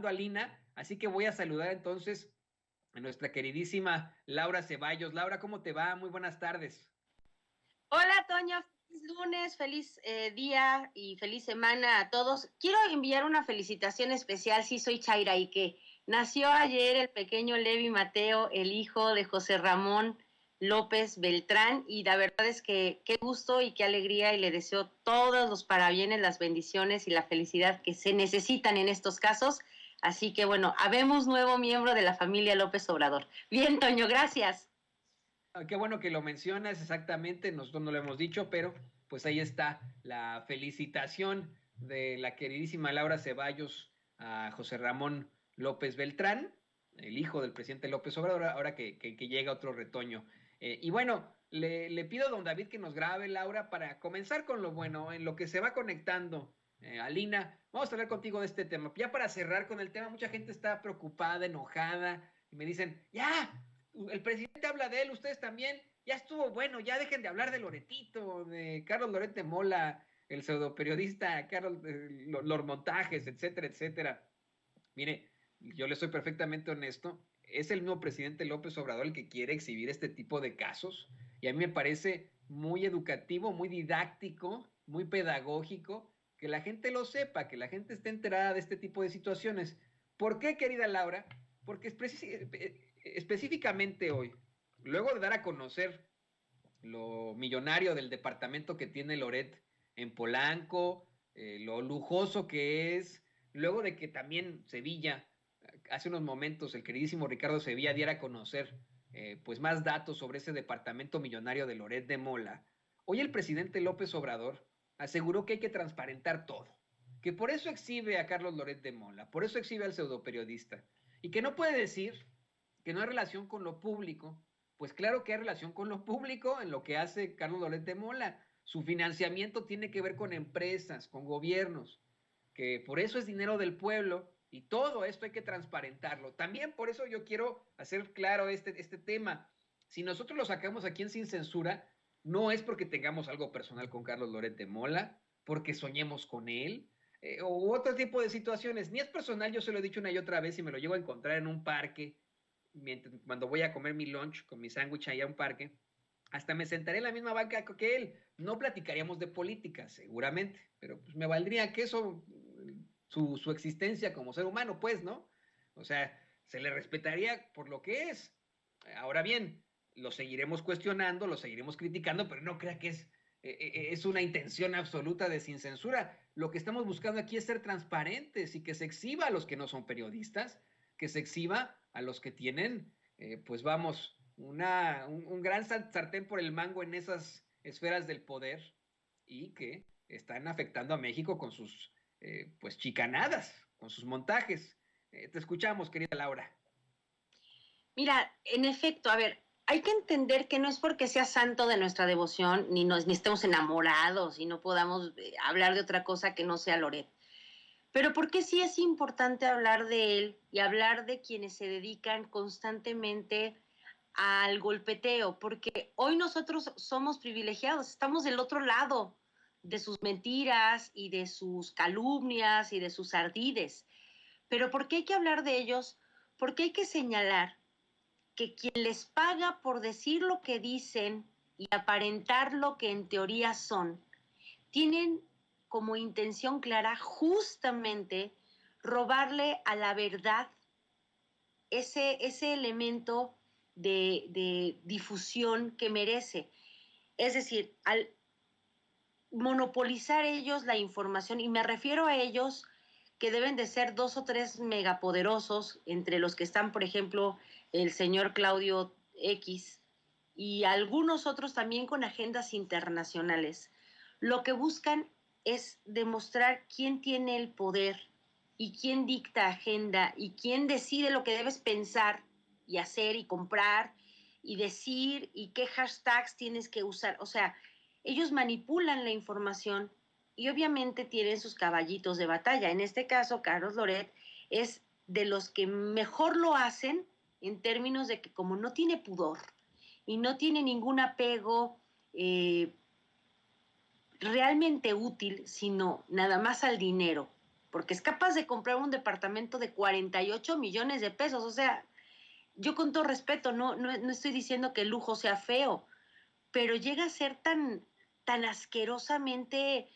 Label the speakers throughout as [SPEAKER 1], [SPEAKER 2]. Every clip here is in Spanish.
[SPEAKER 1] a Lina, así que voy a saludar entonces a nuestra queridísima Laura Ceballos. Laura, ¿cómo te va? Muy buenas tardes.
[SPEAKER 2] Hola, Toño, feliz lunes, feliz día y feliz semana a todos. Quiero enviar una felicitación especial, sí soy Chaira, y que nació ayer el pequeño Levi Mateo, el hijo de José Ramón López Beltrán, y la verdad es que qué gusto y qué alegría, y le deseo todos los parabienes, las bendiciones y la felicidad que se necesitan en estos casos. Así que bueno, habemos nuevo miembro de la familia López Obrador. Bien, Toño, gracias.
[SPEAKER 1] Qué bueno que lo mencionas, exactamente, nosotros no lo hemos dicho, pero pues ahí está la felicitación de la queridísima Laura Ceballos a José Ramón López Beltrán, el hijo del presidente López Obrador, ahora que llega otro retoño. Y bueno, le pido a don David que nos grabe, Laura, para comenzar con lo bueno, en lo que se va conectando. Alina, vamos a hablar contigo de este tema. Ya para cerrar con el tema, mucha gente está preocupada, enojada, y me dicen, ya, el presidente habla de él, ustedes también, ya estuvo bueno, ya dejen de hablar de Loretito, de Carlos Loret de Mola, el pseudo periodista, Carlos, los montajes, etcétera, etcétera. Mire, yo le soy perfectamente honesto, es el mismo presidente López Obrador el que quiere exhibir este tipo de casos, y a mí me parece muy educativo, muy didáctico, muy pedagógico, que la gente lo sepa, que la gente esté enterada de este tipo de situaciones. ¿Por qué, querida Laura? Porque específicamente hoy, luego de dar a conocer lo millonario del departamento que tiene Loret en Polanco, lo lujoso que es, luego de que también Sevilla, hace unos momentos el queridísimo Ricardo Sevilla diera a conocer pues más datos sobre ese departamento millonario de Loret de Mola, hoy el presidente López Obrador aseguró que hay que transparentar todo, que por eso exhibe a Carlos Loret de Mola, por eso exhibe al pseudoperiodista, y que no puede decir que no hay relación con lo público. Pues claro que hay relación con lo público en lo que hace Carlos Loret de Mola. Su financiamiento tiene que ver con empresas, con gobiernos, que por eso es dinero del pueblo y todo esto hay que transparentarlo. También por eso yo quiero hacer claro este tema. Si nosotros lo sacamos aquí en Sin Censura, no es porque tengamos algo personal con Carlos Loret de Mola, porque soñemos con él, o otro tipo de situaciones. Ni es personal, yo se lo he dicho una y otra vez y me lo llego a encontrar en un parque, cuando voy a comer mi lunch con mi sándwich allá a un parque, hasta me sentaré en la misma banca que él. No platicaríamos de política, seguramente, pero pues me valdría que eso, su existencia como ser humano, pues, ¿no? O sea, se le respetaría por lo que es. Ahora bien, lo seguiremos cuestionando, lo seguiremos criticando, pero no crea que es una intención absoluta de sin censura. Lo que estamos buscando aquí es ser transparentes y que se exhiba a los que no son periodistas, que se exhiba a los que tienen, pues vamos, un gran sartén por el mango en esas esferas del poder y que están afectando a México con sus, pues, chicanadas, con sus montajes. Te escuchamos, querida Laura.
[SPEAKER 2] Mira, en efecto, a ver, hay que entender que no es porque sea santo de nuestra devoción, ni estemos enamorados y no podamos hablar de otra cosa que no sea Loret. Pero porque sí es importante hablar de él y hablar de quienes se dedican constantemente al golpeteo, porque hoy nosotros somos privilegiados, estamos del otro lado de sus mentiras y de sus calumnias y de sus ardides. Pero ¿por qué hay que hablar de ellos? Porque hay que señalar que quien les paga por decir lo que dicen y aparentar lo que en teoría son, tienen como intención clara justamente robarle a la verdad ese elemento de difusión que merece. Es decir, al monopolizar ellos la información, y me refiero a ellos que deben de ser 2 o 3 megapoderosos, entre los que están, por ejemplo, el señor Claudio X y algunos otros también con agendas internacionales. Lo que buscan es demostrar quién tiene el poder y quién dicta agenda y quién decide lo que debes pensar y hacer y comprar y decir y qué hashtags tienes que usar. O sea, ellos manipulan la información y obviamente tienen sus caballitos de batalla. En este caso, Carlos Loret es de los que mejor lo hacen en términos de que como no tiene pudor y no tiene ningún apego realmente útil, sino nada más al dinero porque es capaz de comprar un departamento de 48 millones de pesos. O sea, yo con todo respeto, no estoy diciendo que el lujo sea feo, pero llega a ser tan asquerosamente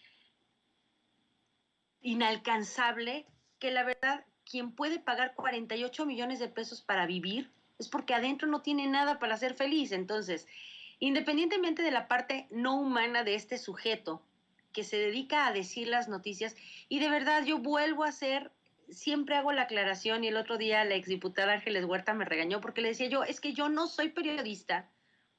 [SPEAKER 2] inalcanzable que la verdad, quien puede pagar 48 millones de pesos para vivir es porque adentro no tiene nada para ser feliz. Entonces, independientemente de la parte no humana de este sujeto que se dedica a decir las noticias, y de verdad yo vuelvo a hacer, siempre hago la aclaración, y el otro día la exdiputada Ángeles Huerta me regañó porque le decía yo, es que yo no soy periodista,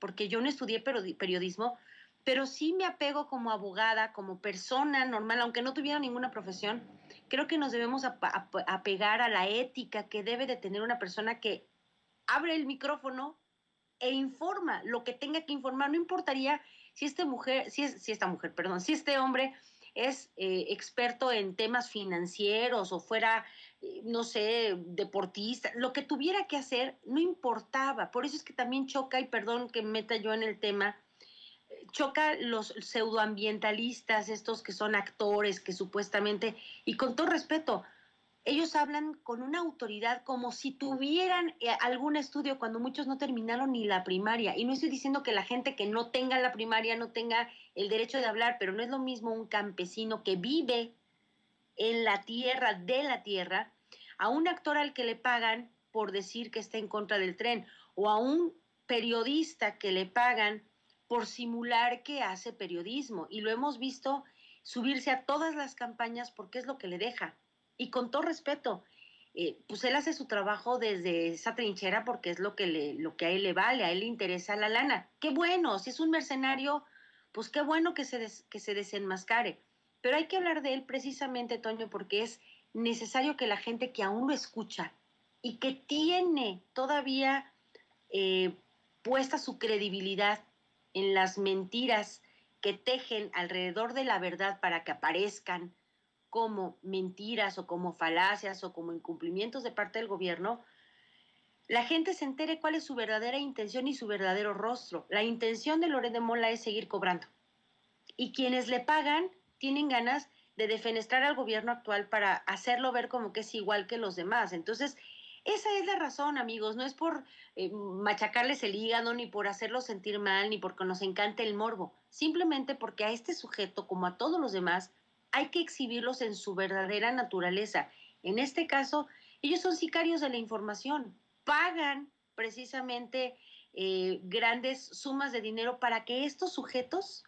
[SPEAKER 2] porque yo no estudié periodismo, pero sí me apego como abogada, como persona normal, aunque no tuviera ninguna profesión. Creo que nos debemos apegar a la ética que debe de tener una persona que abre el micrófono e informa lo que tenga que informar. No importaría si esta mujer, perdón, si este hombre es experto en temas financieros o fuera, no sé, deportista, lo que tuviera que hacer no importaba. Por eso es que también choca, y perdón que me meta yo en el tema, choca los pseudoambientalistas, estos que son actores, que supuestamente, y con todo respeto, ellos hablan con una autoridad como si tuvieran algún estudio cuando muchos no terminaron ni la primaria. Y no estoy diciendo que la gente que no tenga la primaria no tenga el derecho de hablar, pero no es lo mismo un campesino que vive en la tierra, de la tierra, a un actor al que le pagan por decir que está en contra del tren, o a un periodista que le pagan por simular que hace periodismo. Y lo hemos visto subirse a todas las campañas porque es lo que le deja. Y con todo respeto, pues él hace su trabajo desde esa trinchera porque es lo que a él le vale, a él le interesa la lana. Qué bueno, si es un mercenario, pues qué bueno que se desenmascare. Pero hay que hablar de él precisamente, Toño, porque es necesario que la gente que aún lo escucha y que tiene todavía eh, puesta su credibilidad en las mentiras que tejen alrededor de la verdad para que aparezcan como mentiras o como falacias o como incumplimientos de parte del gobierno, la gente se entere cuál es su verdadera intención y su verdadero rostro. La intención de Loret de Mola es seguir cobrando. Y quienes le pagan tienen ganas de defenestrar al gobierno actual para hacerlo ver como que es igual que los demás. Entonces, esa es la razón, amigos. No es por machacarles el hígado, ni por hacerlos sentir mal, ni porque nos encante el morbo. Simplemente porque a este sujeto, como a todos los demás, hay que exhibirlos en su verdadera naturaleza. En este caso, ellos son sicarios de la información. Pagan precisamente grandes sumas de dinero para que estos sujetos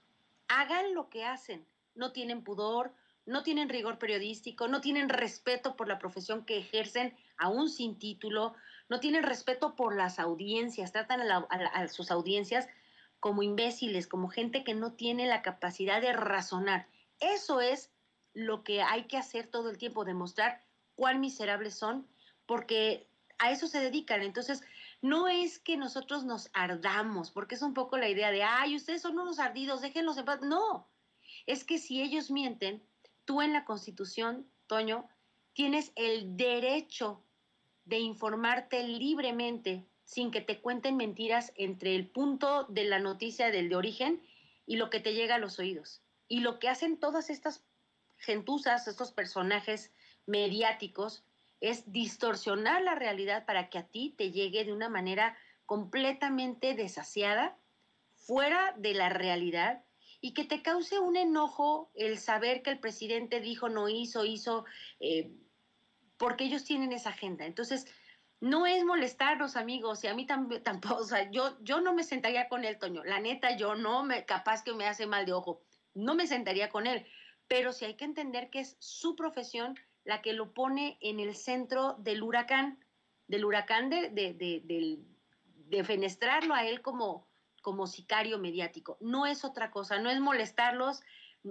[SPEAKER 2] hagan lo que hacen. No tienen pudor, no tienen rigor periodístico, no tienen respeto por la profesión que ejercen, aún sin título, no tienen respeto por las audiencias, tratan a sus audiencias como imbéciles, como gente que no tiene la capacidad de razonar. Eso es lo que hay que hacer todo el tiempo, demostrar cuán miserables son, porque a eso se dedican. Entonces, no es que nosotros nos ardamos, porque es un poco la idea de, ay, ustedes son unos ardidos, déjenlos en paz. No, es que si ellos mienten, tú en la Constitución, Toño, tienes el derecho de informarte libremente sin que te cuenten mentiras entre el punto de la noticia del de origen y lo que te llega a los oídos. Y lo que hacen todas estas gentuzas, estos personajes mediáticos, es distorsionar la realidad para que a ti te llegue de una manera completamente desasiada, fuera de la realidad, y que te cause un enojo el saber que el presidente dijo, no hizo, hizo, porque ellos tienen esa agenda. Entonces, no es molestarnos, amigos, y a mí tampoco, o sea, yo no me sentaría con él, Toño, la neta, yo no, capaz que me hace mal de ojo, no me sentaría con él, pero sí hay que entender que es su profesión la que lo pone en el centro del huracán de fenestrarlo a él como sicario mediático. No es otra cosa, no es molestarlos.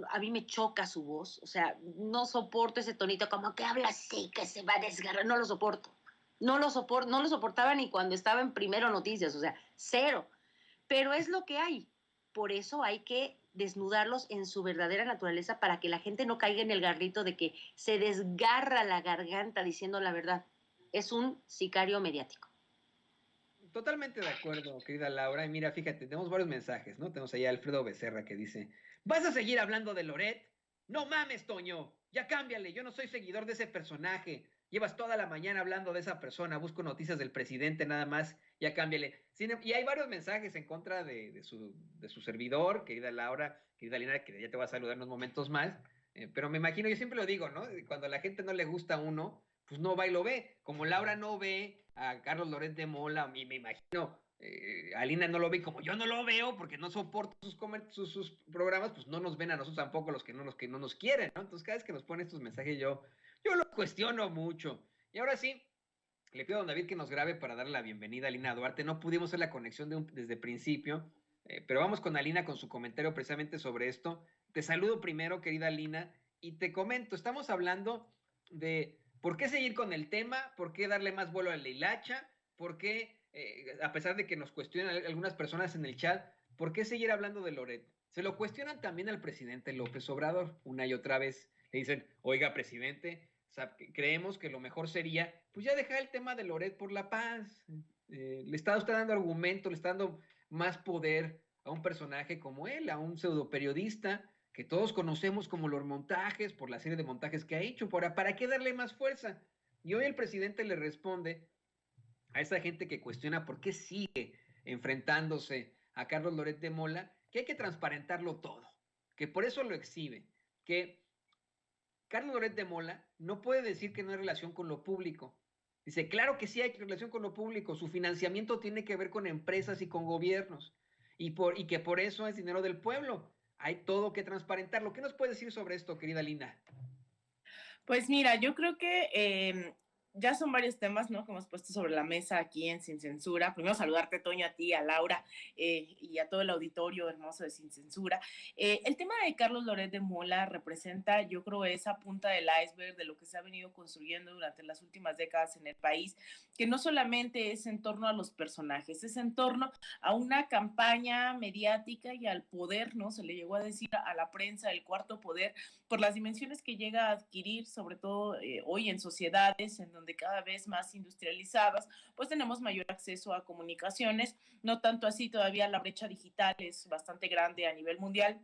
[SPEAKER 2] A mí me choca su voz, o sea, no soporto ese tonito como que habla así, que se va a desgarrar, no lo soporto. No lo soportaba ni cuando estaba en Primero Noticias, o sea, cero. Pero es lo que hay. Por eso hay que desnudarlos en su verdadera naturaleza para que la gente no caiga en el garrito de que se desgarra la garganta diciendo la verdad. Es un sicario mediático.
[SPEAKER 1] Totalmente de acuerdo, querida Laura. Y mira, fíjate, tenemos varios mensajes, ¿no? Tenemos ahí a Alfredo Becerra que dice, ¿vas a seguir hablando de Loret? No mames, Toño. ya cámbiale, yo no soy seguidor de ese personaje, llevas toda la mañana hablando de esa persona, busco noticias del presidente nada más, ya cámbiale. Y hay varios mensajes en contra de su servidor, querida Laura, querida Lina, que ya te voy a saludar en unos momentos más, pero me imagino, yo siempre lo digo, ¿no? Cuando a la gente no le gusta a uno, pues no va y lo ve. Como Laura no ve a Carlos Loret de Mola, a mí me imagino, Alina no lo ve, como yo no lo veo porque no soporto sus programas, pues no nos ven a nosotros tampoco los que no nos quieren, ¿no? Entonces cada vez que nos ponen estos mensajes yo lo cuestiono mucho. Y ahora sí, le pido a don David que nos grabe para darle la bienvenida a Alina Duarte. No pudimos hacer la conexión desde el principio, pero vamos con Alina con su comentario precisamente sobre esto. Te saludo primero, querida Alina, y te comento, estamos hablando de por qué seguir con el tema, por qué darle más vuelo a la hilacha, por qué, a pesar de que nos cuestionan algunas personas en el chat, por qué seguir hablando de Loret. Se lo cuestionan también al presidente López Obrador una y otra vez. Le dicen, oiga, presidente, o sea, creemos que lo mejor sería, pues ya dejar el tema de Loret por la paz. Le está usted dando argumento, le está dando más poder a un personaje como él, a un pseudo periodista que todos conocemos como los montajes, por la serie de montajes que ha hecho. ¿Para qué darle más fuerza? Y hoy el presidente le responde a esa gente que cuestiona por qué sigue enfrentándose a Carlos Loret de Mola, que hay que transparentarlo todo, que por eso lo exhibe, que Carlos Loret de Mola no puede decir que no hay relación con lo público. Dice, claro que sí hay relación con lo público, su financiamiento tiene que ver con empresas y con gobiernos, y que por eso es dinero del pueblo. Hay todo que transparentarlo. ¿Qué nos puede decir sobre esto, querida Lina?
[SPEAKER 3] Pues mira, yo creo que ya son varios temas, ¿no? Que hemos puesto sobre la mesa aquí en Sin Censura. Primero saludarte, Toño, a ti, a Laura y a todo el auditorio hermoso de Sin Censura. El tema de Carlos Loret de Mola representa, yo creo, esa punta del iceberg de lo que se ha venido construyendo durante las últimas décadas en el país, que no solamente es en torno a los personajes, es en torno a una campaña mediática y al poder, ¿no? Se le llegó a decir a la prensa el cuarto poder por las dimensiones que llega a adquirir, sobre todo hoy en sociedades en donde cada vez más industrializadas, pues tenemos mayor acceso a comunicaciones, no tanto así todavía la brecha digital es bastante grande a nivel mundial,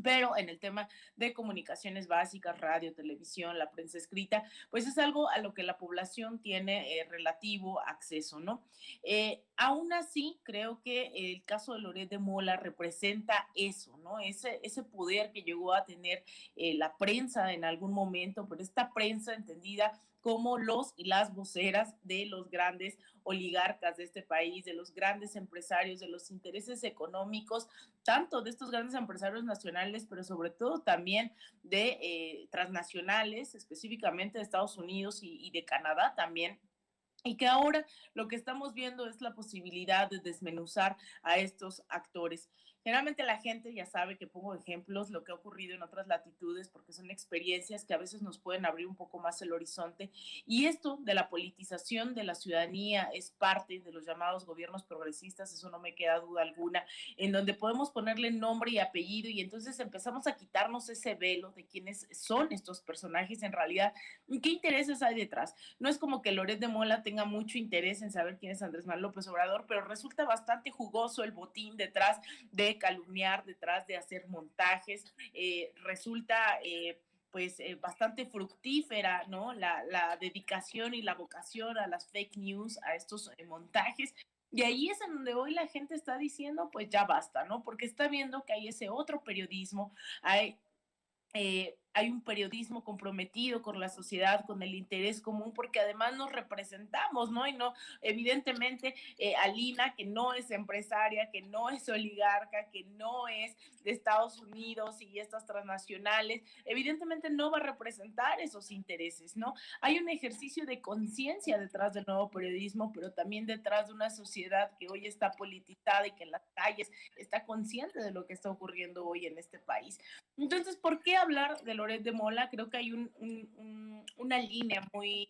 [SPEAKER 3] pero en el tema de comunicaciones básicas, radio, televisión, la prensa escrita, pues es algo a lo que la población tiene relativo acceso, ¿no? Aún así, creo que el caso de Loret de Mola representa eso, ¿no? Ese poder que llegó a tener la prensa en algún momento, pero esta prensa entendida como los y las voceras de los grandes oligarcas de este país, de los grandes empresarios, de los intereses económicos, tanto de estos grandes empresarios nacionales, pero sobre todo también de transnacionales, específicamente de Estados Unidos y de Canadá también, y que ahora lo que estamos viendo es la posibilidad de desmenuzar a estos actores. Generalmente la gente ya sabe que pongo ejemplos, lo que ha ocurrido en otras latitudes, porque son experiencias que a veces nos pueden abrir un poco más el horizonte. Y esto de la politización de la ciudadanía es parte de los llamados gobiernos progresistas, eso no me queda duda alguna, en donde podemos ponerle nombre y apellido y entonces empezamos a quitarnos ese velo de quiénes son estos personajes en realidad, qué intereses hay detrás. No es como que Loret de Mola tenga mucho interés en saber quién es Andrés Manuel López Obrador, pero resulta bastante jugoso el botín detrás de calumniar, detrás de hacer montajes, resulta pues bastante fructífera, ¿no? La dedicación y la vocación a las fake news, a estos montajes. Y ahí es en donde hoy la gente está diciendo, pues ya basta, ¿no? Porque está viendo que hay ese otro periodismo, hay un periodismo comprometido con la sociedad, con el interés común, porque además nos representamos, ¿no? Y no, evidentemente, Alina, que no es empresaria, que no es oligarca, que no es de Estados Unidos y estas transnacionales, evidentemente no va a representar esos intereses, ¿no? Hay un ejercicio de conciencia detrás del nuevo periodismo, pero también detrás de una sociedad que hoy está politizada y que en las calles está consciente de lo que está ocurriendo hoy en este país. Entonces, ¿por qué hablar de Loret de Mola? Creo que hay una línea muy,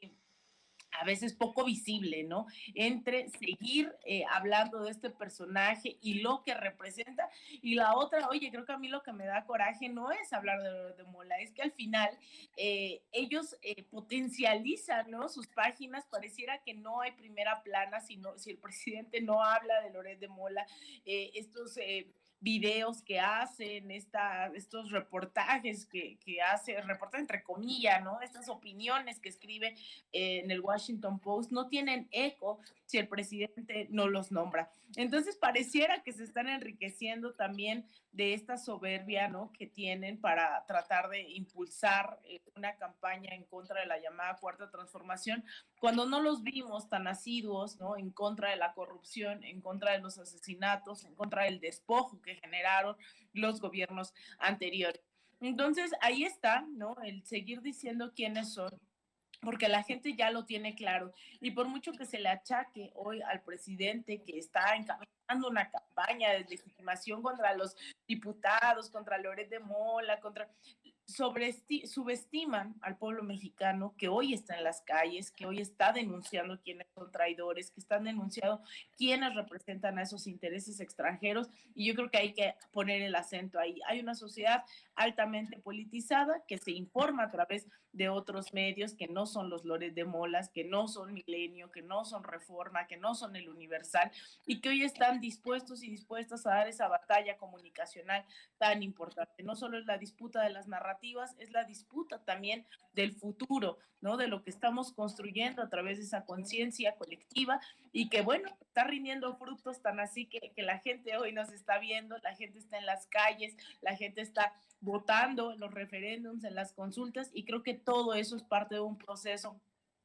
[SPEAKER 3] a veces poco visible, ¿no? Entre seguir hablando de este personaje y lo que representa, y la otra, oye, creo que a mí lo que me da coraje no es hablar de Loret de Mola, es que al final ellos potencializan, ¿no? Sus páginas, pareciera que no hay primera plana, si el presidente no habla de Loret de Mola, estos videos que hacen, estos reportajes que hace, reportajes entre comillas, ¿no? Estas opiniones que escribe en el Washington Post no tienen eco si el presidente no los nombra. Entonces pareciera que se están enriqueciendo también de esta soberbia, ¿no?, que tienen para tratar de impulsar una campaña en contra de la llamada Cuarta Transformación, cuando no los vimos tan asiduos, ¿no?, en contra de la corrupción, en contra de los asesinatos, en contra del despojo que generaron los gobiernos anteriores. Entonces, ahí está, ¿no?, el seguir diciendo quiénes son, porque la gente ya lo tiene claro. Y por mucho que se le achaque hoy al presidente que está encabezando una campaña de legitimación contra los diputados, contra Loret de Mola, subestiman al pueblo mexicano que hoy está en las calles, que hoy está denunciando quiénes son traidores, que están denunciando quiénes representan a esos intereses extranjeros, y yo creo que hay que poner el acento ahí. Hay una sociedad altamente politizada que se informa a través de otros medios que no son los Loret de Molas, que no son Milenio, que no son Reforma, que no son El Universal, y que hoy están dispuestos y dispuestas a dar esa batalla comunicacional tan importante. No solo es la disputa de las narrativas, es la disputa también del futuro, ¿no?, de lo que estamos construyendo a través de esa conciencia colectiva, y que, bueno, está rindiendo frutos tan así que la gente hoy nos está viendo, la gente está en las calles, la gente está votando en los referéndums, en las consultas, y creo que todo eso es parte de un proceso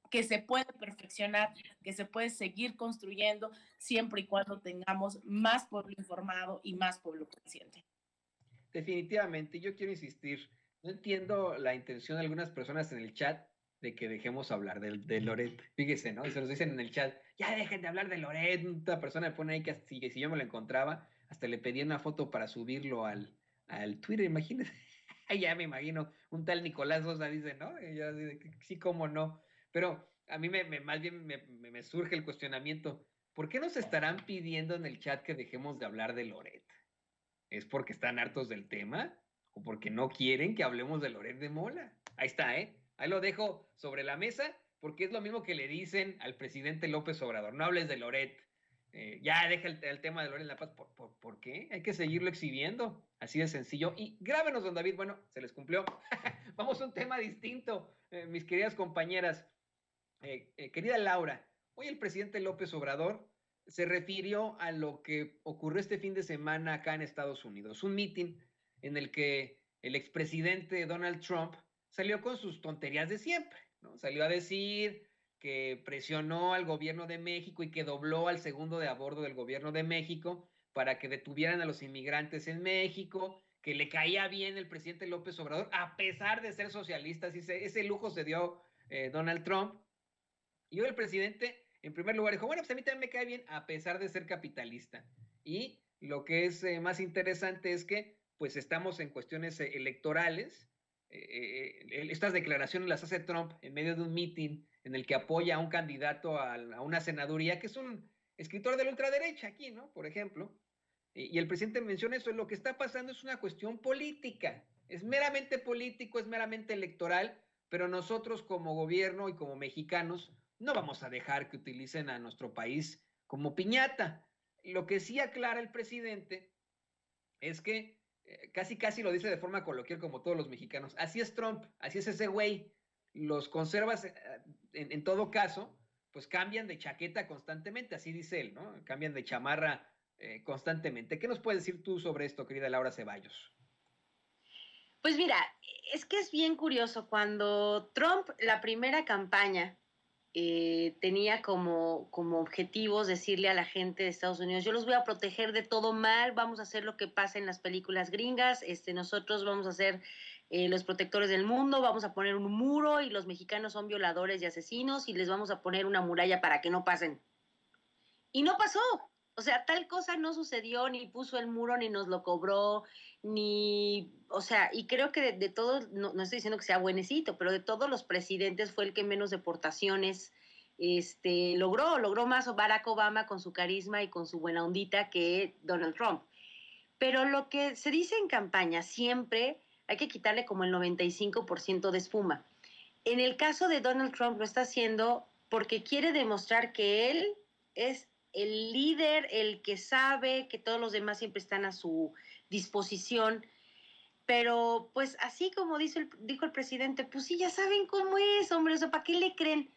[SPEAKER 3] que se puede perfeccionar, que se puede seguir construyendo siempre y cuando tengamos más pueblo informado y más pueblo consciente.
[SPEAKER 1] Definitivamente, yo quiero insistir, no entiendo la intención de algunas personas en el chat de que dejemos hablar de Loret. Fíjese, ¿no? Y se nos dicen en el chat, ya dejen de hablar de Loret. Otra persona me pone ahí que si yo me lo encontraba, hasta le pedí una foto para subirlo al Twitter, imagínense. Ya me imagino, un tal Nicolás Rosa dice, ¿no? Y yo así de, sí, cómo no. Pero a mí más bien me surge el cuestionamiento, ¿por qué nos estarán pidiendo en el chat que dejemos de hablar de Loret? ¿Es porque están hartos del tema o porque no quieren que hablemos de Loret de Mola? Ahí está, ¿eh? Ahí lo dejo sobre la mesa porque es lo mismo que le dicen al presidente López Obrador. No hables de Loret. Ya deja el tema de Loret en la paz. ¿Por qué? Hay que seguirlo exhibiendo. Así de sencillo. Y grábenos, don David. Bueno, se les cumplió. Vamos a un tema distinto, mis queridas compañeras. Querida Laura, hoy el presidente López Obrador se refirió a lo que ocurrió este fin de semana acá en Estados Unidos, un meeting en el que el expresidente Donald Trump salió con sus tonterías de siempre, ¿no? Salió a decir que presionó al gobierno de México y que dobló al segundo de a bordo del gobierno de México para que detuvieran a los inmigrantes en México, que le caía bien el presidente López Obrador, a pesar de ser socialista, ese lujo se dio Donald Trump. Y hoy el presidente, en primer lugar, dijo, bueno, pues a mí también me cae bien, a pesar de ser capitalista. Y lo que es más interesante es que, pues, estamos en cuestiones electorales. Estas declaraciones las hace Trump en medio de un meeting en el que apoya a un candidato a una senaduría, que es un escritor de la ultraderecha aquí, ¿no? Por ejemplo. Y el presidente menciona eso, lo que está pasando es una cuestión política. Es meramente político, es meramente electoral, pero nosotros como gobierno y como mexicanos no vamos a dejar que utilicen a nuestro país como piñata. Lo que sí aclara el presidente es que casi lo dice de forma coloquial como todos los mexicanos. Así es Trump, así es ese güey. Los conservas en todo caso, pues cambian de chaqueta constantemente, así dice él, ¿no? Cambian de chamarra constantemente. ¿Qué nos puedes decir tú sobre esto, querida Laura Ceballos?
[SPEAKER 2] Pues mira, es que es bien curioso. Cuando Trump, la primera campaña, tenía como objetivos decirle a la gente de Estados Unidos, yo los voy a proteger de todo mal, vamos a hacer lo que pasa en las películas gringas, nosotros vamos a ser los protectores del mundo, vamos a poner un muro y los mexicanos son violadores y asesinos y les vamos a poner una muralla para que no pasen. Y no pasó. O sea, tal cosa no sucedió, ni puso el muro, ni nos lo cobró, ni, o sea, y creo que de todos, no estoy diciendo que sea buenecito, pero de todos los presidentes fue el que menos deportaciones logró más Barack Obama con su carisma y con su buena ondita que Donald Trump. Pero lo que se dice en campaña siempre hay que quitarle como el 95% de espuma. En el caso de Donald Trump lo está haciendo porque quiere demostrar que él es el líder, el que sabe que todos los demás siempre están a su disposición. Pero pues así como dijo el presidente, pues sí, ya saben cómo es, hombre, o sea, ¿para qué le creen?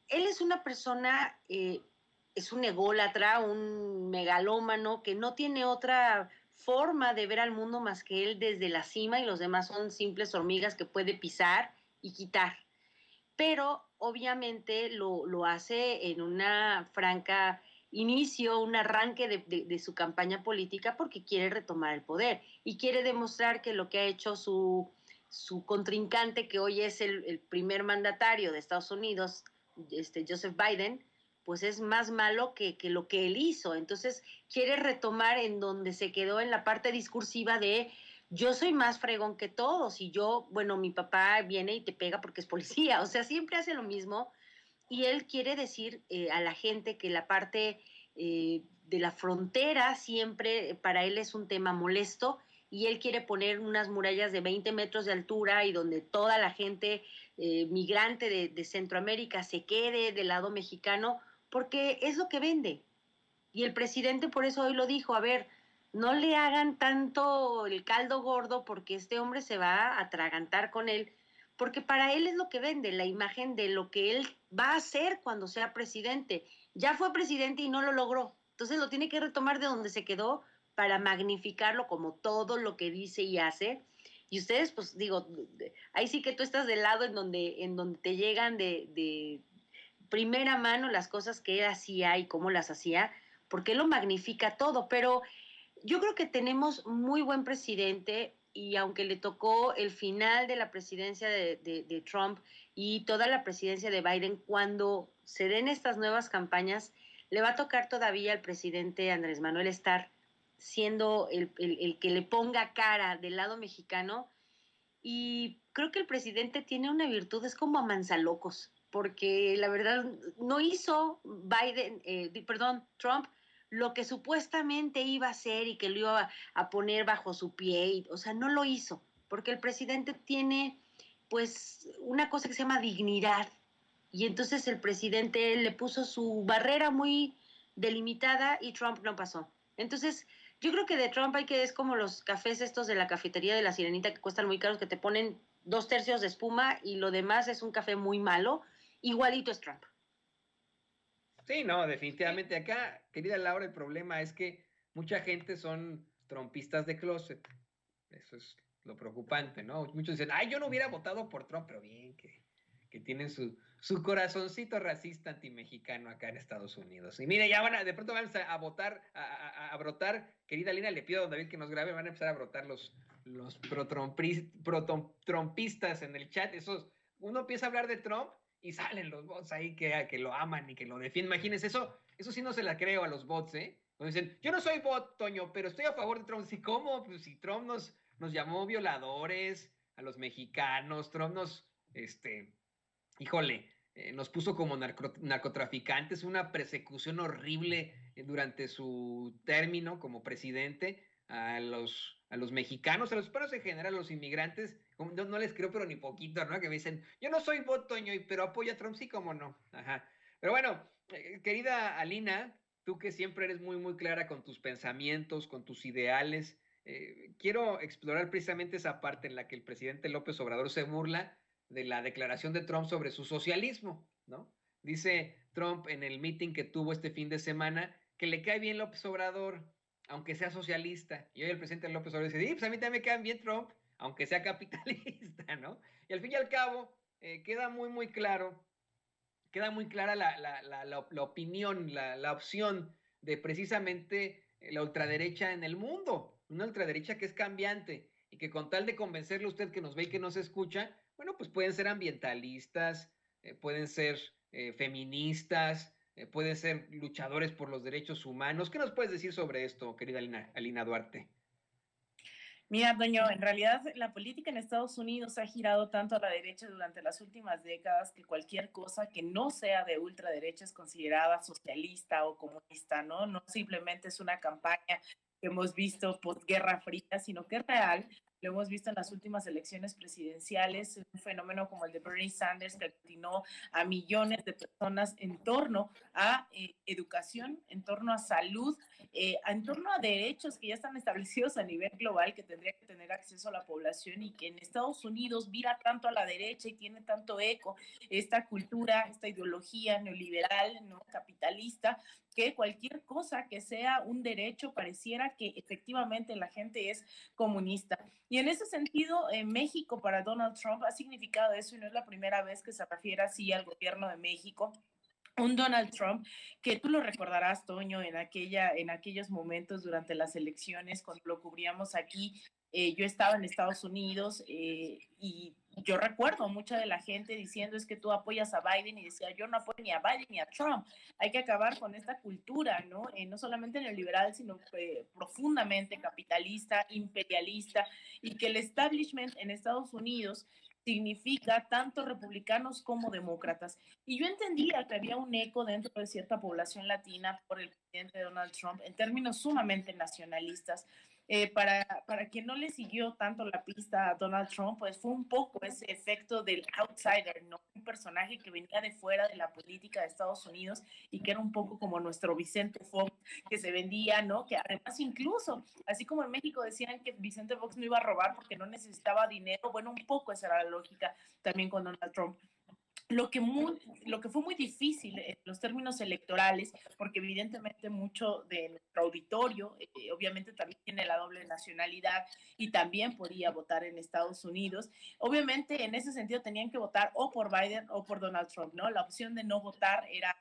[SPEAKER 2] Él es una persona, es un ególatra, un megalómano, que no tiene otra forma de ver al mundo más que él desde la cima y los demás son simples hormigas que puede pisar y quitar. Pero obviamente lo hace en una franca inicio, un arranque de su campaña política porque quiere retomar el poder y quiere demostrar que lo que ha hecho su contrincante, que hoy es el primer mandatario de Estados Unidos, Joseph Biden, pues es más malo que lo que él hizo. Entonces quiere retomar en donde se quedó en la parte discursiva de yo soy más fregón que todos y yo, bueno, mi papá viene y te pega porque es policía, o sea, siempre hace lo mismo y él quiere decir a la gente que la parte de la frontera siempre para él es un tema molesto y él quiere poner unas murallas de 20 metros de altura y donde toda la gente migrante de Centroamérica se quede del lado mexicano porque es lo que vende. Y el presidente por eso hoy lo dijo, a ver, no le hagan tanto el caldo gordo porque este hombre se va a atragantar con él, porque para él es lo que vende, la imagen de lo que él va a hacer cuando sea presidente. Ya fue presidente y no lo logró, entonces lo tiene que retomar de donde se quedó para magnificarlo como todo lo que dice y hace. Y ustedes, pues digo, ahí sí que tú estás del lado en donde te llegan de primera mano las cosas que él hacía y cómo las hacía, porque él lo magnifica todo, pero yo creo que tenemos muy buen presidente y aunque le tocó el final de la presidencia de Trump y toda la presidencia de Biden, cuando se den estas nuevas campañas, le va a tocar todavía al presidente Andrés Manuel estar siendo el que le ponga cara del lado mexicano y creo que el presidente tiene una virtud, es como a manzalocos, porque la verdad no hizo Trump, lo que supuestamente iba a hacer y que lo iba a poner bajo su pie, o sea, no lo hizo, porque el presidente tiene pues una cosa que se llama dignidad, y entonces el presidente le puso su barrera muy delimitada y Trump no pasó. Entonces, yo creo que de Trump hay que es como los cafés estos de la cafetería de la Sirenita que cuestan muy caros, que te ponen 2/3 de espuma y lo demás es un café muy malo. Igualito es Trump.
[SPEAKER 1] Sí, no, definitivamente. Acá, querida Laura, el problema es que mucha gente son trompistas de closet. Eso es lo preocupante, ¿no? Muchos dicen, ay, yo no hubiera votado por Trump, pero bien, que tienen su corazoncito racista antimexicano acá en Estados Unidos. Y mire, ya de pronto van a votar, a brotar, querida Lina, le pido a David que nos grabe, van a empezar a brotar los pro-trumpistas en el chat. Uno empieza a hablar de Trump y salen los bots ahí que lo aman y que lo defienden. Imagínense, eso sí no se la creo a los bots, ¿eh? Cuando dicen, yo no soy bot, Toño, pero estoy a favor de Trump. ¿Sí, cómo? Pues si Trump nos llamó violadores a los mexicanos, Trump híjole, nos puso como narcotraficantes, una persecución horrible durante su término como presidente a los mexicanos, a los hispanos en general, a los inmigrantes, no les creo pero ni poquito, ¿no? Que me dicen, yo no soy bot, Toño, pero apoyo a Trump, sí, como no. Ajá. Pero bueno, querida Alina, tú que siempre eres muy, muy clara con tus pensamientos, con tus ideales, quiero explorar precisamente esa parte en la que el presidente López Obrador se burla de la declaración de Trump sobre su socialismo, ¿no? Dice Trump en el meeting que tuvo este fin de semana que le cae bien López Obrador, aunque sea socialista. Y hoy el presidente López Obrador dice, sí, pues a mí también me cae bien Trump, aunque sea capitalista, ¿no? Y al fin y al cabo, queda muy, muy claro, queda muy clara la opinión, la opción de precisamente la ultraderecha en el mundo, una ultraderecha que es cambiante y que con tal de convencerle a usted que nos ve y que nos escucha, bueno, pues pueden ser ambientalistas, pueden ser feministas, pueden ser luchadores por los derechos humanos. ¿Qué nos puedes decir sobre esto, querida Alina Duarte?
[SPEAKER 3] Mira, Toño, en realidad la política en Estados Unidos ha girado tanto a la derecha durante las últimas décadas que cualquier cosa que no sea de ultraderecha es considerada socialista o comunista, ¿no? No simplemente es una campaña que hemos visto postguerra fría, sino que es real. lo hemos visto en las últimas elecciones presidenciales, un fenómeno como el de Bernie Sanders que aglutinó a millones de personas en torno a educación, en torno a salud, en torno a derechos que ya están establecidos a nivel global, que tendría que tener acceso a la población, y que en Estados Unidos vira tanto a la derecha y tiene tanto eco esta cultura, esta ideología neoliberal, ¿no?, capitalista, que cualquier cosa que sea un derecho pareciera que efectivamente la gente es comunista. Y en ese sentido, México para Donald Trump ha significado eso, y no es la primera vez que se refiere así al gobierno de México. Un Donald Trump que tú lo recordarás, Toño, en aquellos momentos durante las elecciones, cuando lo cubríamos aquí. Yo estaba en Estados Unidos, y yo recuerdo mucha de la gente diciendo: es que tú apoyas a Biden, y decía: yo no apoyo ni a Biden ni a Trump. Hay que acabar con esta cultura, ¿no? No solamente neoliberal, sino profundamente capitalista, imperialista, y que el establishment en Estados Unidos significa tanto republicanos como demócratas. Y yo entendía que había un eco dentro de cierta población latina por el presidente Donald Trump en términos sumamente nacionalistas. Para quien no le siguió tanto la pista a Donald Trump, pues fue un poco ese efecto del outsider, ¿no? Un personaje que venía de fuera de la política de Estados Unidos y que era un poco como nuestro Vicente Fox, que se vendía, ¿no? Que además, incluso, así como en México decían que Vicente Fox no iba a robar porque no necesitaba dinero, bueno, un poco esa era la lógica también con Donald Trump. Lo que fue muy difícil en los términos electorales, porque evidentemente mucho de nuestro auditorio, obviamente también tiene la doble nacionalidad y también podía votar en Estados Unidos. Obviamente en ese sentido tenían que votar o por Biden o por Donald Trump, ¿no? La opción de no votar era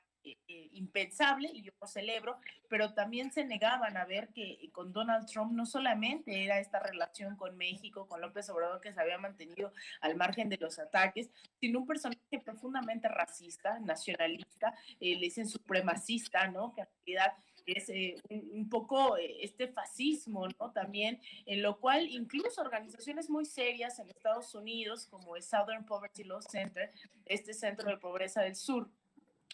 [SPEAKER 3] impensable, y yo lo celebro, pero también se negaban a ver que con Donald Trump no solamente era esta relación con México, con López Obrador, que se había mantenido al margen de los ataques, sino un personaje profundamente racista, nacionalista, le dicen supremacista, ¿no? Que en realidad es un poco este fascismo, ¿no? También, en lo cual incluso organizaciones muy serias en Estados Unidos, como el Southern Poverty Law Center, este centro de pobreza del sur,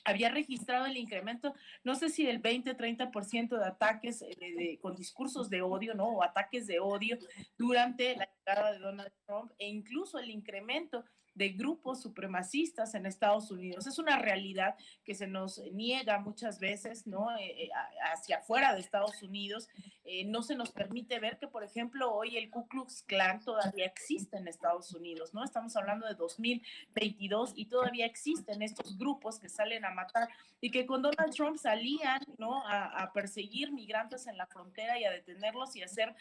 [SPEAKER 3] había registrado el incremento, no sé si del 20-30% de ataques con discursos de odio, ¿no? O ataques de odio durante la llegada de Donald Trump, e incluso el incremento de grupos supremacistas en Estados Unidos. Es una realidad que se nos niega muchas veces, ¿no? Hacia afuera de Estados Unidos. No se nos permite ver que, por ejemplo, hoy el Ku Klux Klan todavía existe en Estados Unidos, ¿no? Estamos hablando de 2022 y todavía existen estos grupos que salen a matar, y que con Donald Trump salían, ¿no?, a perseguir migrantes en la frontera y a detenerlos y a hacer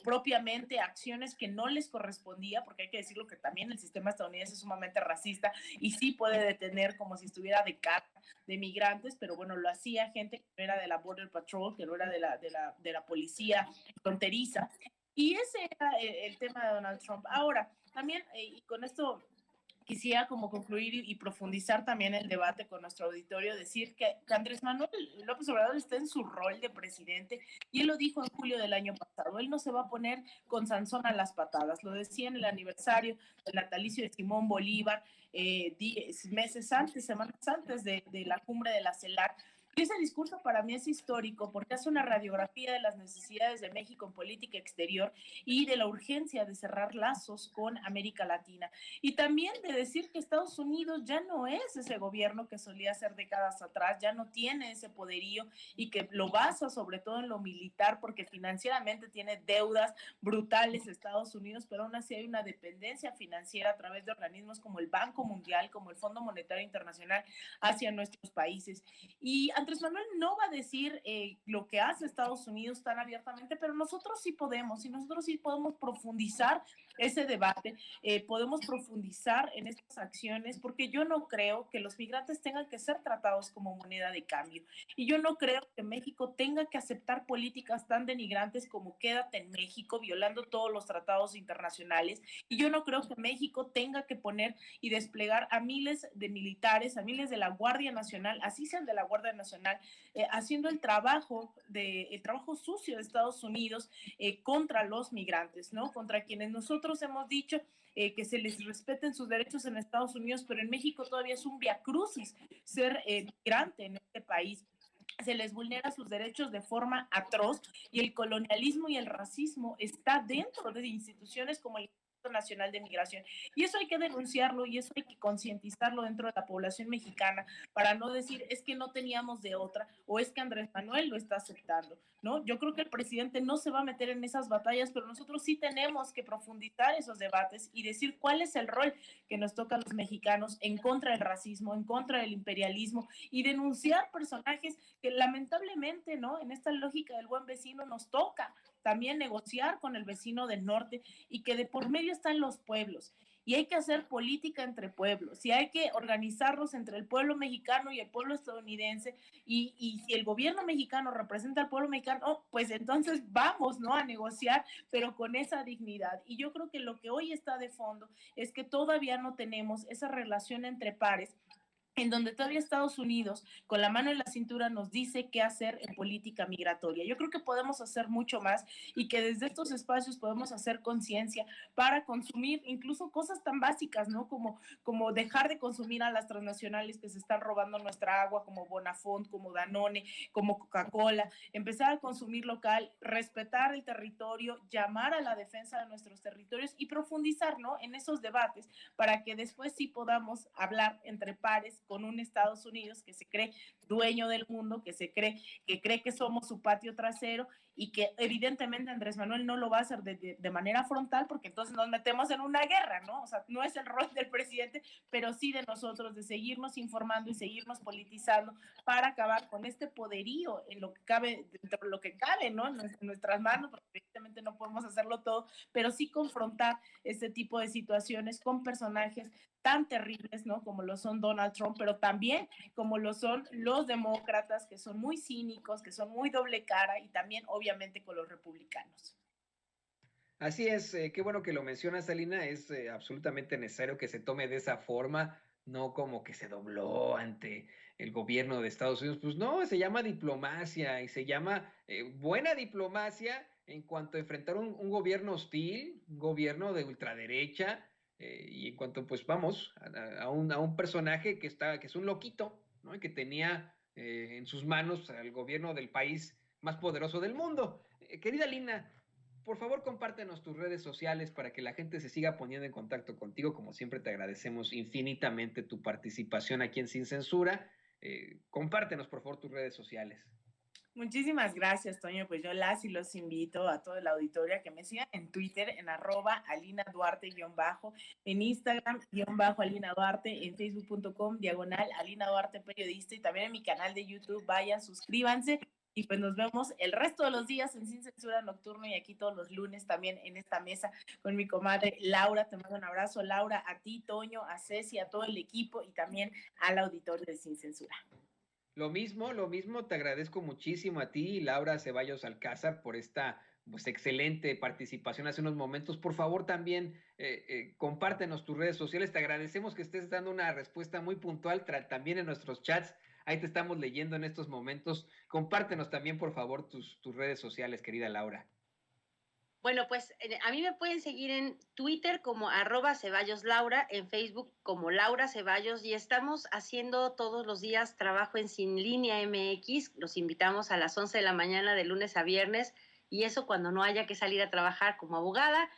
[SPEAKER 3] propiamente acciones que no les correspondía, porque hay que decirlo que también el sistema estadounidense es sumamente racista y sí puede detener como si estuviera de cara de migrantes, pero bueno, lo hacía gente que no era de la Border Patrol, que no era de la policía fronteriza. Y ese era el tema de Donald Trump. Ahora, también, y con esto quisiera como concluir y profundizar también el debate con nuestro auditorio, decir que Andrés Manuel López Obrador está en su rol de presidente, y él lo dijo en julio del año pasado: él no se va a poner con Sansón a las patadas. Lo decía en el aniversario del natalicio de Simón Bolívar, 10 meses antes, semanas antes de la cumbre de la CELAC. Y ese discurso para mí es histórico porque hace una radiografía de las necesidades de México en política exterior y de la urgencia de cerrar lazos con América Latina. Y también de decir que Estados Unidos ya no es ese gobierno que solía ser décadas atrás, ya no tiene ese poderío, y que lo basa sobre todo en lo militar, porque financieramente tiene deudas brutales Estados Unidos, pero aún así hay una dependencia financiera a través de organismos como el Banco Mundial, como el Fondo Monetario Internacional, hacia nuestros países. Y Andrés Manuel no va a decir lo que hace Estados Unidos tan abiertamente, pero nosotros sí podemos, y nosotros sí podemos profundizar ese debate, podemos profundizar en estas acciones, porque yo no creo que los migrantes tengan que ser tratados como moneda de cambio, y yo no creo que México tenga que aceptar políticas tan denigrantes como quédate en México, violando todos los tratados internacionales, y yo no creo que México tenga que poner y desplegar a miles de militares, a miles de la Guardia Nacional, así sean de la Guardia Nacional, haciendo el trabajo sucio de Estados Unidos contra los migrantes, ¿no? Contra quienes nosotros hemos dicho que se les respeten sus derechos en Estados Unidos, pero en México todavía es un viacrucis ser migrante en este país. se les vulnera sus derechos de forma atroz y el colonialismo y el racismo está dentro de instituciones como el Instituto Nacional de Migración. Y eso hay que denunciarlo y eso hay que concientizarlo dentro de la población mexicana para no decir es que no teníamos de otra o es que Andrés Manuel lo está aceptando, ¿no? Yo creo que el presidente no se va a meter en esas batallas, pero nosotros sí tenemos que profundizar esos debates y decir cuál es el rol que nos toca a los mexicanos en contra del racismo, en contra del imperialismo y denunciar personajes que lamentablemente, ¿no? En esta lógica del buen vecino nos toca también negociar con el vecino del norte y que de por medio están los pueblos. Y hay que hacer política entre pueblos, y hay que organizarnos entre el pueblo mexicano y el pueblo estadounidense, y si el gobierno mexicano representa al pueblo mexicano, oh, pues entonces vamos, ¿no? A negociar, pero con esa dignidad. Y yo creo que lo que hoy está de fondo es que todavía no tenemos esa relación entre pares en donde todavía Estados Unidos, con la mano en la cintura, nos dice qué hacer en política migratoria. Yo creo que podemos hacer mucho más y que desde estos espacios podemos hacer conciencia para consumir incluso cosas tan básicas, ¿no? Como dejar de consumir a las transnacionales que se están robando nuestra agua, como Bonafont, como Danone, como Coca-Cola, empezar a consumir local, respetar el territorio, llamar a la defensa de nuestros territorios y profundizar, ¿no? En esos debates para que después sí podamos hablar entre pares con un Estados Unidos que se cree dueño del mundo, que cree que somos su patio trasero y que evidentemente Andrés Manuel no lo va a hacer de manera frontal porque entonces nos metemos en una guerra, ¿no? O sea, no es el rol del presidente, pero sí de nosotros, de seguirnos informando y seguirnos politizando para acabar con este poderío en lo que cabe, dentro de lo que cabe, ¿no? En nuestras manos, porque evidentemente no podemos hacerlo todo, pero sí confrontar este tipo de situaciones con personajes tan terribles, ¿no? Como lo son Donald Trump, pero también como lo son los demócratas, que son muy cínicos, que son muy doble cara, y también obviamente con los republicanos.
[SPEAKER 1] Así es, qué bueno que lo mencionas, Alina, es absolutamente necesario que se tome de esa forma, no como que se dobló ante el gobierno de Estados Unidos, pues no, se llama diplomacia y se llama buena diplomacia en cuanto a enfrentar un gobierno hostil, un gobierno de ultraderecha, y en cuanto, pues vamos, a un personaje que es un loquito, ¿no? Y que tenía en sus manos al gobierno del país más poderoso del mundo. Querida Lina, por favor, compártenos tus redes sociales para que la gente se siga poniendo en contacto contigo. Como siempre, te agradecemos infinitamente tu participación aquí en Sin Censura. Compártenos, por favor, tus redes sociales.
[SPEAKER 3] Muchísimas gracias, Toño. Pues yo las y los invito a toda la auditoría que me sigan en Twitter, en @Alina Duarte _, en Instagram _Alina Duarte, en facebook.com /Alina Duarte periodista y también en mi canal de YouTube. Vayan, suscríbanse y pues nos vemos el resto de los días en Sin Censura Nocturno y aquí todos los lunes también en esta mesa con mi comadre Laura. Te mando un abrazo, Laura, a ti, Toño, a Ceci, a todo el equipo y también al auditorio de Sin Censura.
[SPEAKER 1] Lo mismo, te agradezco muchísimo a ti, Laura Ceballos Alcázar, por esta pues excelente participación hace unos momentos. Por favor, también compártenos tus redes sociales. Te agradecemos que estés dando una respuesta muy puntual también en nuestros chats. Ahí te estamos leyendo en estos momentos. Compártenos también, por favor, tus redes sociales, querida Laura.
[SPEAKER 2] Bueno, pues a mí me pueden seguir en Twitter como @CeballosLaura, en Facebook como Laura Ceballos, y estamos haciendo todos los días trabajo en Sin Línea MX. Los invitamos a las 11 de la mañana de lunes a viernes, y eso cuando no haya que salir a trabajar como abogada,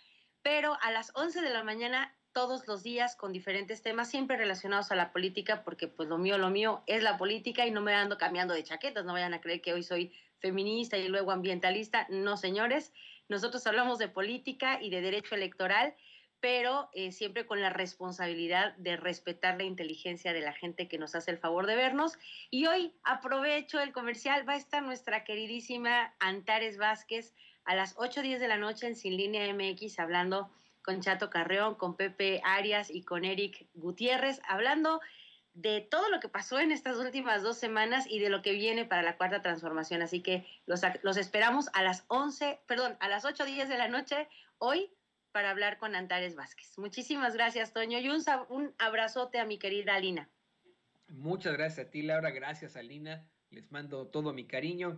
[SPEAKER 2] pero a las 11 de la mañana todos los días con diferentes temas, siempre relacionados a la política, porque pues lo mío es la política y no me ando cambiando de chaquetas. No vayan a creer que hoy soy feminista y luego ambientalista. No, señores. Nosotros hablamos de política y de derecho electoral, pero siempre con la responsabilidad de respetar la inteligencia de la gente que nos hace el favor de vernos. Y hoy aprovecho el comercial, va a estar nuestra queridísima Antares Vázquez a las 8:10 de la noche en Sin Línea MX, hablando con Chato Carreón, con Pepe Arias y con Eric Gutiérrez, hablando de todo lo que pasó en estas últimas 2 semanas y de lo que viene para la cuarta transformación. Así que los esperamos a las 8:10 de la noche hoy para hablar con Antares Vázquez. Muchísimas gracias, Toño, y un abrazote a mi querida Alina.
[SPEAKER 1] Muchas gracias a ti, Laura. Gracias, Alina. Les mando todo mi cariño.